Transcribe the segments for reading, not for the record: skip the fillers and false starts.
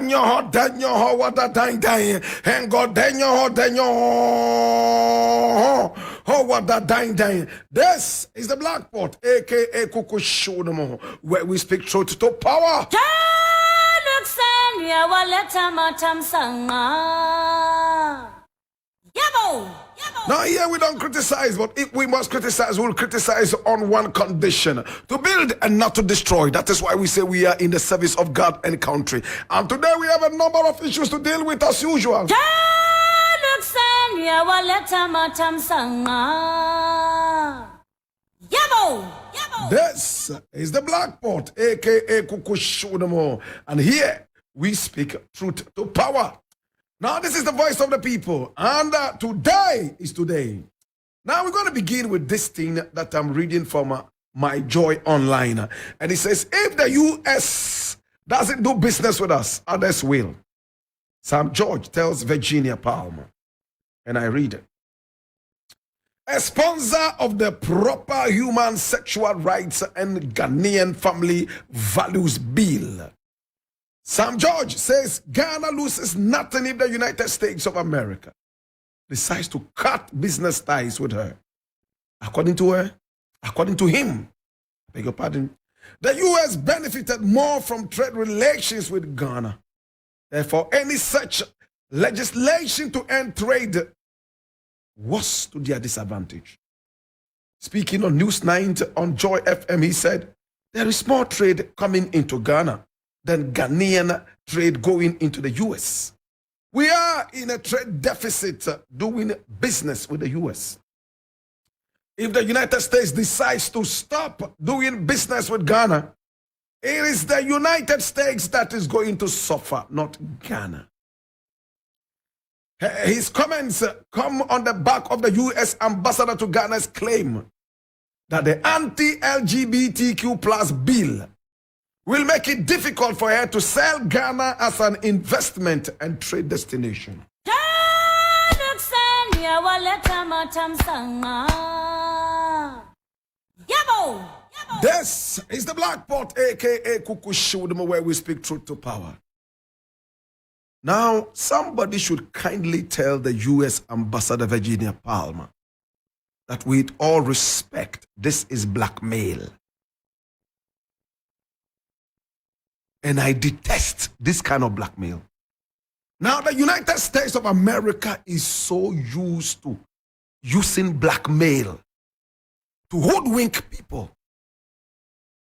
danyo, what a dang, and God danyo, what a dang. This is the Black Pot, aka Kukushunomo, where we speak truth to power. Now here we don't criticize, but if we must criticize, we'll criticize on one condition: to build and not to destroy. That is why we say we are in the service of God and country. And today we have a number of issues to deal with as usual. This is the Black Pot, aka Kukushunomo, and here we speak truth to power. Now, this is the voice of the people, and today is today. Now, we're going to begin with this thing that I'm reading from My Joy Online. And it says, if the U.S. doesn't do business with us, others will. Sam George tells Virginia Palmer. And I read it. A sponsor of the Proper Human Sexual Rights and Ghanaian Family Values Bill, Sam George says Ghana loses nothing if the United States of America decides to cut business ties with her. According to him, I beg your pardon, the U.S. benefited more from trade relations with Ghana. Therefore, any such legislation to end trade was to their disadvantage. Speaking on News 9 on Joy FM, he said, there is more trade coming into Ghana than Ghanaian trade going into the U.S. We are in a trade deficit doing business with the U.S. If the United States decides to stop doing business with Ghana, it is the United States that is going to suffer, not Ghana. His comments come on the back of the U.S. ambassador to Ghana's claim that the anti-LGBTQ plus bill will make it difficult for her to sell Ghana as an investment and trade destination. This is the Black Pot, aka Kukushudomo, where we speak truth to power. Now, somebody should kindly tell the U.S. Ambassador Virginia Palmer that with all respect, this is blackmail. And I detest this kind of blackmail. Now, the United States of America is so used to using blackmail to hoodwink people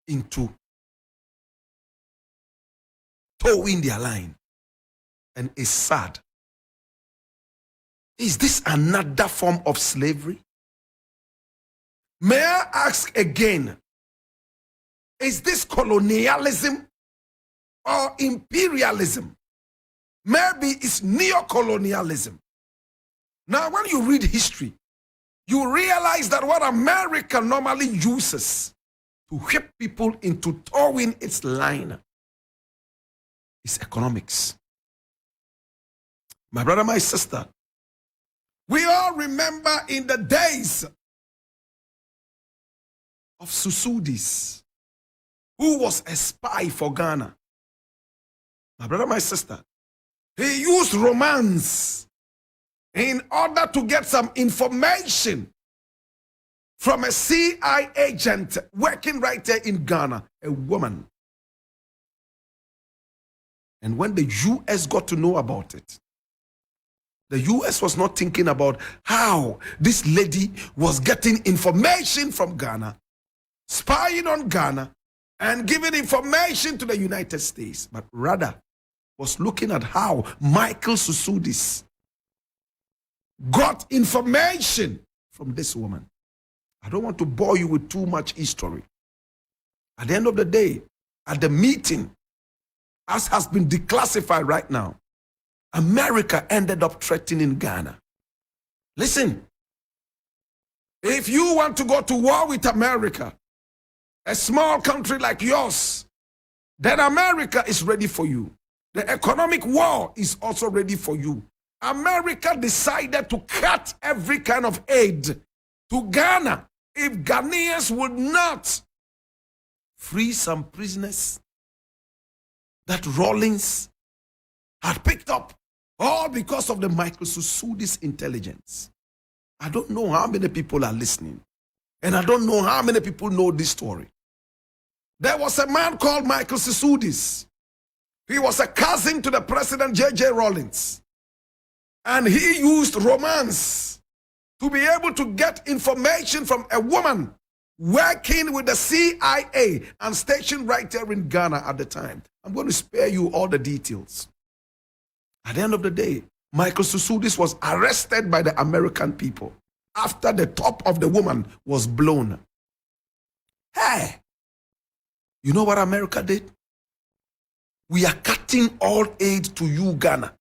into towing their line. And it's sad. Is this another form of slavery? May I ask again, is this colonialism or imperialism? Maybe it's neocolonialism. Now, when you read history, you realize that what America normally uses to whip people into towing its line is economics. My brother, my sister, we all remember in the days of Susudis, who was a spy for Ghana. My brother, my sister, he used romance in order to get some information from a CIA agent working right there in Ghana, a woman. And when the U.S. got to know about it, the U.S. was not thinking about how this lady was getting information from Ghana, spying on Ghana, and giving information to the United States, but rather was looking at how Michael Susudis got information from this woman. I don't want to bore you with too much history. At the end of the day, at the meeting, as has been declassified right now, America ended up threatening Ghana. Listen, if you want to go to war with America, a small country like yours, then America is ready for you. The economic war is also ready for you. America decided to cut every kind of aid to Ghana if Ghanaians would not free some prisoners that Rawlings had picked up, all because of the Michael Susudi's intelligence. I don't know how many people are listening, and I don't know how many people know this story. There was a man called Michael Susudis. He was a cousin to the president J.J. Rawlings, and he used romance to be able to get information from a woman working with the CIA and stationed right there in Ghana at the time. I'm going to spare you all the details. At the end of the day, Michael Susudis was arrested by the American people after the top of the woman was blown. Hey, you know what America did? We are cutting all aid to you, Ghana.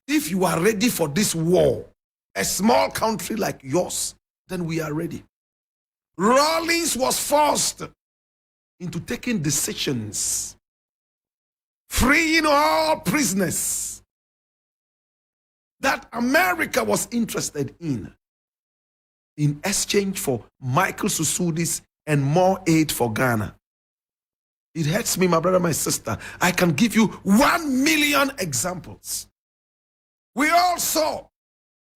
If you are ready for this war, a small country like yours, then we are ready. Rawlings was forced into taking decisions, freeing all prisoners that America was interested in exchange for Michael Susudis and more aid for Ghana. It hurts me, my brother, my sister. I can give you 1 million examples. We all saw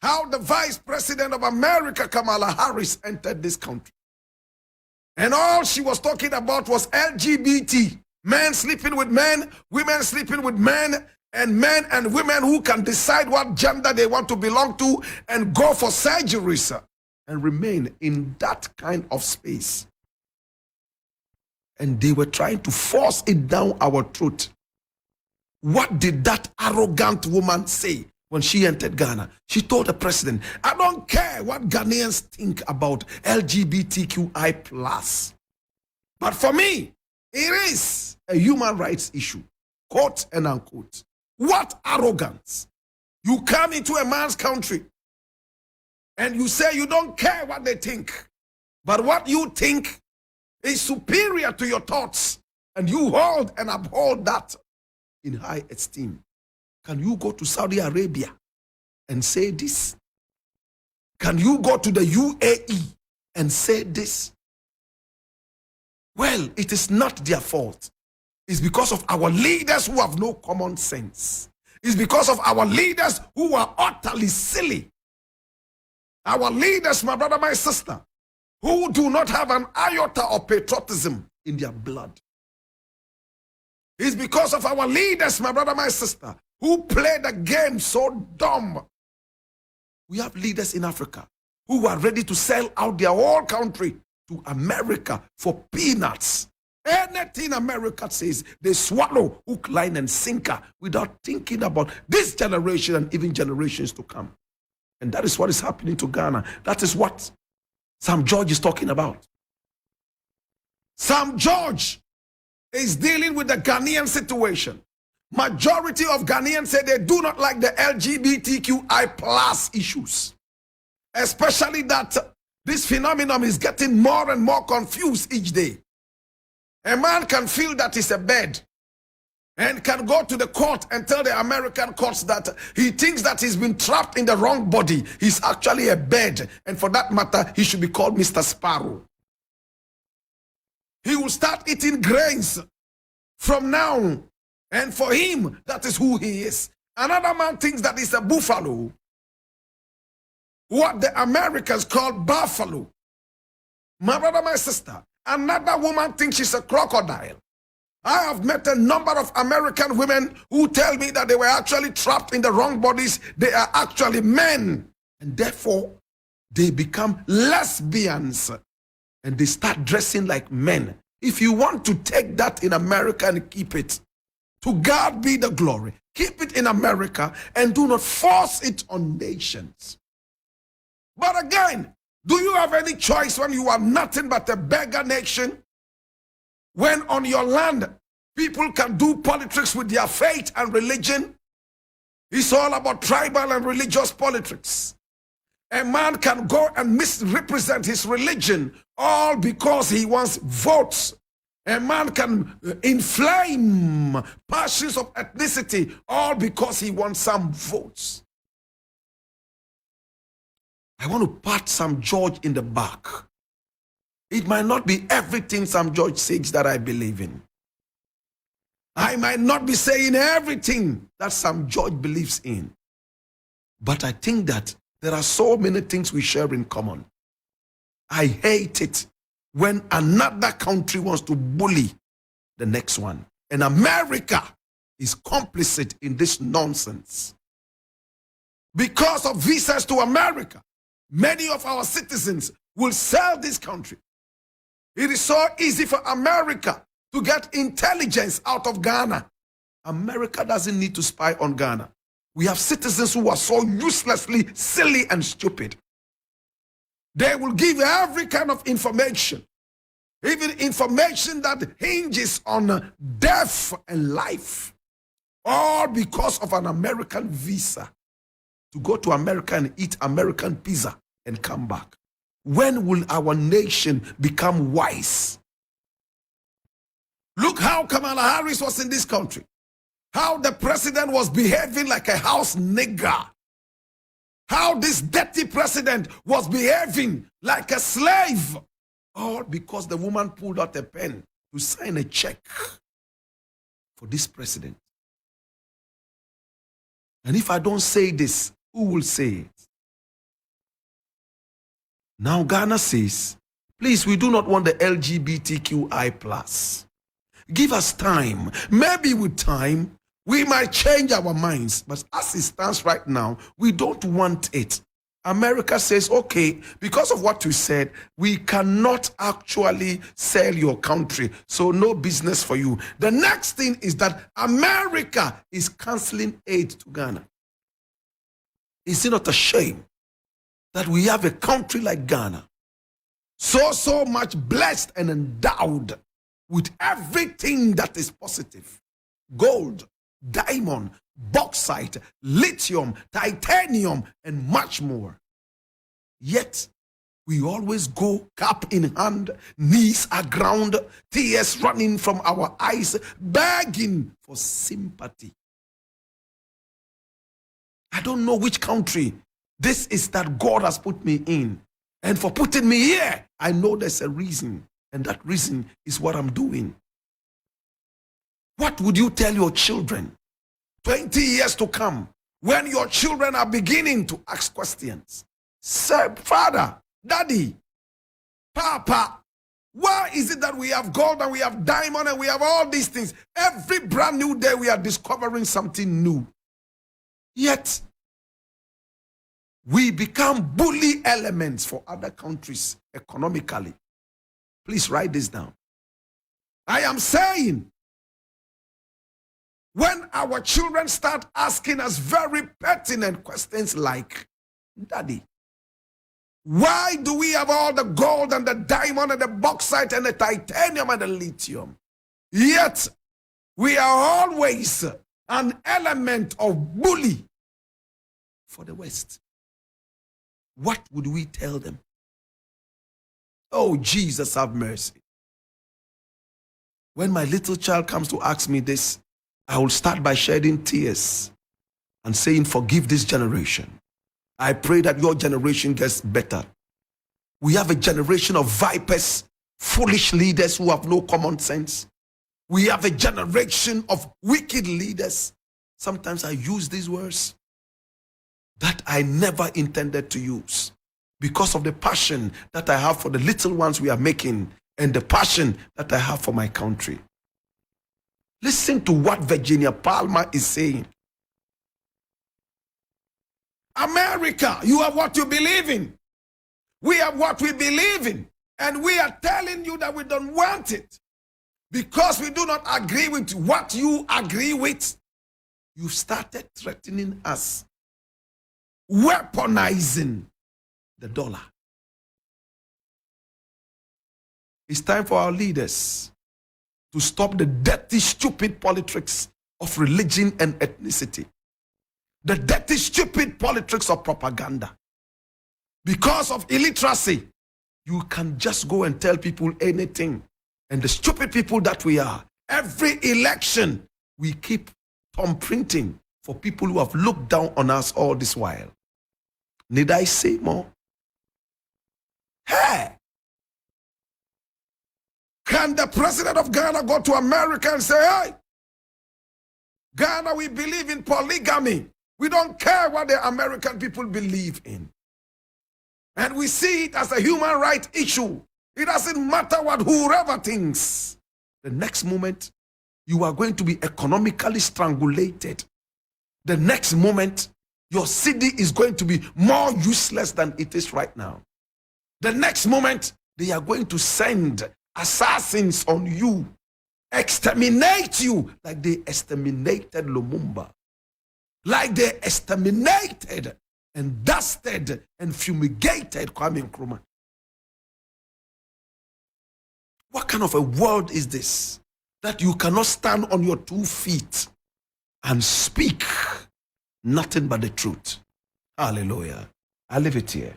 how the Vice President of America, Kamala Harris, entered this country. And all she was talking about was LGBT. Men sleeping with men, women sleeping with men and women who can decide what gender they want to belong to and go for surgeries and remain in that kind of space. And they were trying to force it down our throat. What did that arrogant woman say when she entered Ghana? She told the president, I don't care what Ghanaians think about LGBTQI+. But for me, it is a human rights issue. Quote and unquote. What arrogance. You come into a man's country and you say you don't care what they think. But what you think is superior to your thoughts, and you hold and uphold that in high esteem. Can you go to Saudi Arabia and say this? Can you go to the UAE and say this? Well, it is not their fault. It's because of our leaders who have no common sense. It's because of our leaders who are utterly silly. Our leaders, my brother, my sister, who do not have an iota of patriotism in their blood. It's because of our leaders, my brother, my sister, who play the game so dumb. We have leaders in Africa who are ready to sell out their whole country to America for peanuts. Anything America says, they swallow hook, line, and sinker without thinking about this generation and even generations to come. And that is what is happening to Ghana. That is what Sam George is talking about. Sam George is dealing with the Ghanaian situation. Majority of Ghanaians say they do not like the LGBTQI+ issues. Especially that this phenomenon is getting more and more confused each day. A man can feel that it's a bed and can go to the court and tell the American courts that he thinks that he's been trapped in the wrong body. He's actually a bed. And for that matter, he should be called Mr. Sparrow. He will start eating grains from now. And for him, that is who he is. Another man thinks that he's a buffalo. What the Americans call buffalo. My brother, my sister. Another woman thinks she's a crocodile. I have met a number of American women who tell me that they were actually trapped in the wrong bodies. They are actually men. And therefore, they become lesbians. And they start dressing like men. If you want to take that in America and keep it, to God be the glory. Keep it in America and do not force it on nations. But again, do you have any choice when you are nothing but a beggar nation? When on your land, people can do politics with their faith and religion? It's all about tribal and religious politics. A man can go and misrepresent his religion all because he wants votes. A man can inflame passions of ethnicity all because he wants some votes. I want to pat Sam George in the back. It might not be everything Sam George says that I believe in. I might not be saying everything that some George believes in, but I think that there are so many things we share in common. I hate it when another country wants to bully the next one. And America is complicit in this nonsense. Because of visas to America, many of our citizens will sell this country. It is so easy for America to get intelligence out of Ghana. America doesn't need to spy on Ghana. We have citizens who are so uselessly silly and stupid. They will give every kind of information, even information that hinges on death and life, all because of an American visa to go to America and eat American pizza and come back. When will our nation become wise? Look how Kamala Harris was in this country. How the president was behaving like a house nigger. How this dirty president was behaving like a slave. All because the woman pulled out a pen to sign a check for this president. And if I don't say this, who will say it? Now Ghana says, please, we do not want the LGBTQI+. Give us time. Maybe with time, we might change our minds. But as it stands right now, we don't want it. America says, okay, because of what you said, we cannot actually sell your country. So no business for you. The next thing is that America is canceling aid to Ghana. Is it not a shame that we have a country like Ghana, so much blessed and endowed with everything that is positive? Gold, diamond, bauxite, lithium, titanium, and much more. Yet, we always go cap in hand, knees aground, tears running from our eyes, begging for sympathy. I don't know which country this is that God has put me in. And for putting me here, I know there's a reason. And that reason is what I'm doing. What would you tell your children 20 years to come when your children are beginning to ask questions? Say, Father, Daddy, Papa, why is it that we have gold and we have diamond and we have all these things? Every brand new day we are discovering something new. Yet, we become bully elements for other countries economically. Please write this down. I am saying, when our children start asking us very pertinent questions like, Daddy, why do we have all the gold and the diamond and the bauxite and the titanium and the lithium? Yet, we are always an element of bully for the West. What would we tell them? Oh, Jesus, have mercy. When my little child comes to ask me this, I will start by shedding tears and saying, forgive this generation. I pray that your generation gets better. We have a generation of vipers, foolish leaders who have no common sense. We have a generation of wicked leaders. Sometimes I use these words that I never intended to use because of the passion that I have for the little ones we are making and the passion that I have for my country. Listen to what Virginia Palmer is saying. America, you have what you believe in. We have what we believe in. And we are telling you that we don't want it. Because we do not agree with what you agree with. You started threatening us. Weaponizing the dollar. It's time for our leaders to stop the dirty, stupid politics of religion and ethnicity. The dirty, stupid politics of propaganda. Because of illiteracy, you can just go and tell people anything. And the stupid people that we are, every election, we keep thumbprinting for people who have looked down on us all this while. Need I say more? Hey! Can the president of Ghana go to America and say, hey, Ghana, we believe in polygamy. We don't care what the American people believe in. And we see it as a human right issue. It doesn't matter what whoever thinks. The next moment, you are going to be economically strangulated. The next moment, your city is going to be more useless than it is right now. The next moment, they are going to send assassins on you, exterminate you like they exterminated Lumumba, like they exterminated and dusted and fumigated Kwame Nkrumah. What kind of a world is this that you cannot stand on your 2 feet and speak nothing but the truth? Hallelujah. I leave it here.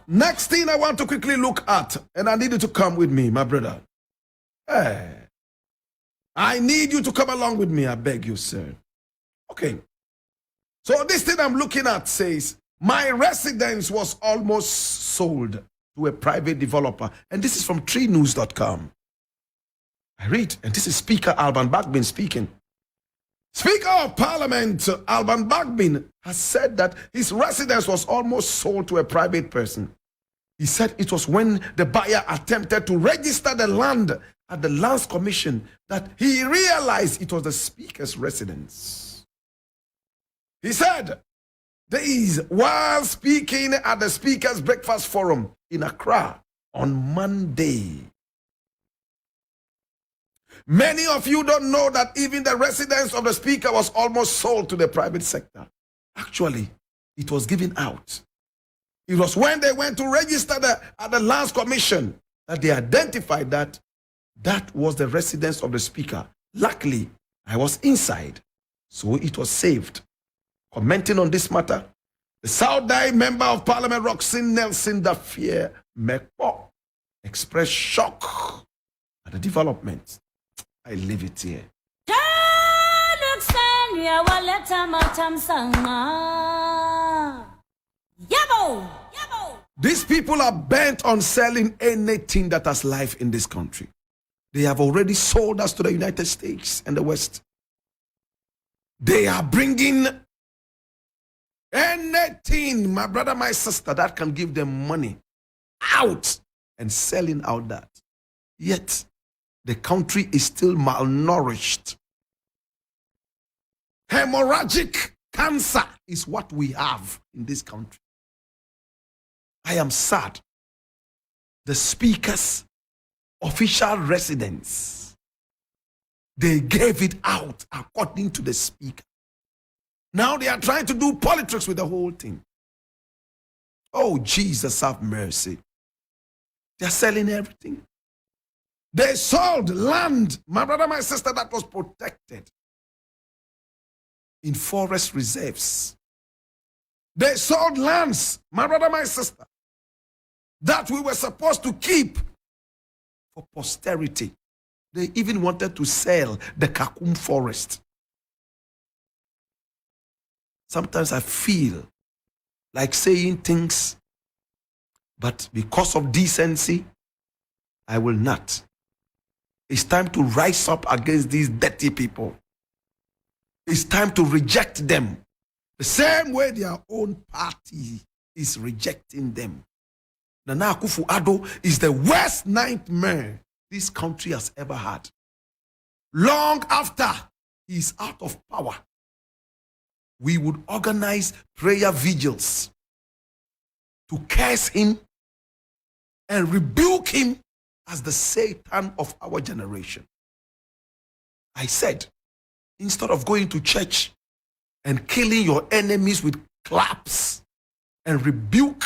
Next thing I want to quickly look at, and I need you to come with me, my brother. Hey, I need you to come along with me, I beg you, sir. Okay. So this thing I'm looking at says, my residence was almost sold to a private developer. And this is from TreeNews.com. I read, and this is Speaker Alban Bagbin speaking. Speaker of Parliament Alban Bagbin has said that his residence was almost sold to a private person. He said it was when the buyer attempted to register the land at the Lands Commission that he realized it was the Speaker's residence. He said this while speaking at the Speaker's Breakfast Forum in Accra on Monday. Many of you don't know that even the residence of the Speaker was almost sold to the private sector. Actually, it was given out. It was when they went to register at the Lands Commission that they identified that that was the residence of the Speaker. Luckily, I was inside, so it was saved. Commenting on this matter, the South Dai Member of Parliament Roxanne Nelson Dafie Mekpo expressed shock at the development. I leave it here. These people are bent on selling anything that has life in this country. They have already sold us to the United States and the West. They are bringing anything, my brother, my sister, that can give them money out and selling out that. Yet, the country is still malnourished. Hemorrhagic cancer is what we have in this country. I am sad. The Speaker's official residence, they gave it out according to the Speaker. Now they are trying to do politics with the whole thing. Oh, Jesus, have mercy. They are selling everything. They sold land, my brother, my sister, that was protected in forest reserves. They sold lands, my brother, my sister, that we were supposed to keep for posterity. They even wanted to sell the Kakum forest. Sometimes I feel like saying things, but because of decency, I will not. It's time to rise up against these dirty people. It's time to reject them the same way their own party is rejecting them. Nana Akufo-Addo is the worst nightmare this country has ever had. Long after he is out of power, we would organize prayer vigils to curse him and rebuke him as the Satan of our generation. I said, instead of going to church and killing your enemies with claps and rebuke,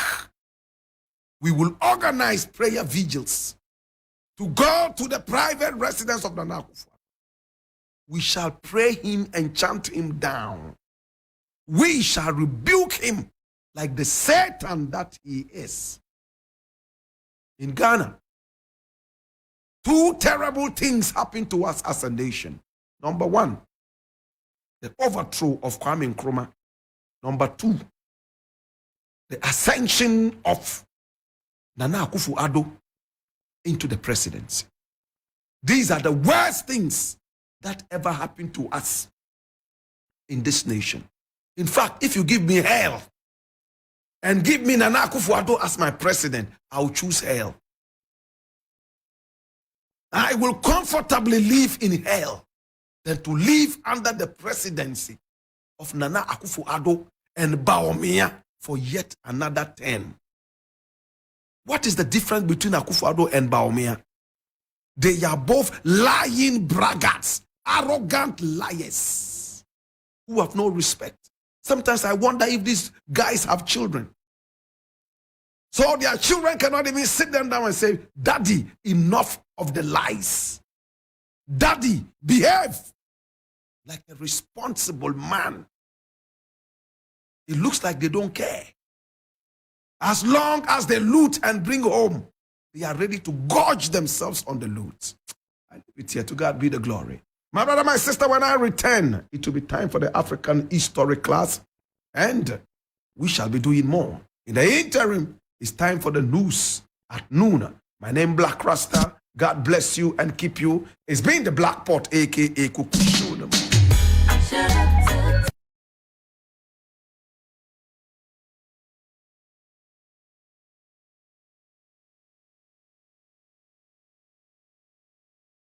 we will organize prayer vigils to go to the private residence of Nana Akufo. We shall pray him and chant him down. We shall rebuke him like the Satan that he is. In Ghana, two terrible things happened to us as a nation. Number one, the overthrow of Kwame Nkrumah. Number two, the ascension of Nana Akufo-Addo into the presidency. These are the worst things that ever happened to us in this nation. In fact, if you give me hell and give me Nana Akufo-Addo as my president, I'll choose hell. I will comfortably live in hell than to live under the presidency of Nana Akufo-Addo and Bawumia for yet another 10. What is the difference between Akufo-Addo and Bawumia? They are both lying braggarts, arrogant liars who have no respect. Sometimes I wonder if these guys have children. So their children cannot even sit them down and say, Daddy, enough of the lies. Daddy, behave like a responsible man. It looks like they don't care. As long as they loot and bring home, they are ready to gorge themselves on the loot. I leave it here. To God be the glory. My brother, my sister, when I return, it will be time for the African history class, and we shall be doing more. In the interim, it's time for the news at noon. My name Blakk Rasta. God bless you and keep you. It's been the Black Pot, aka Kukushu.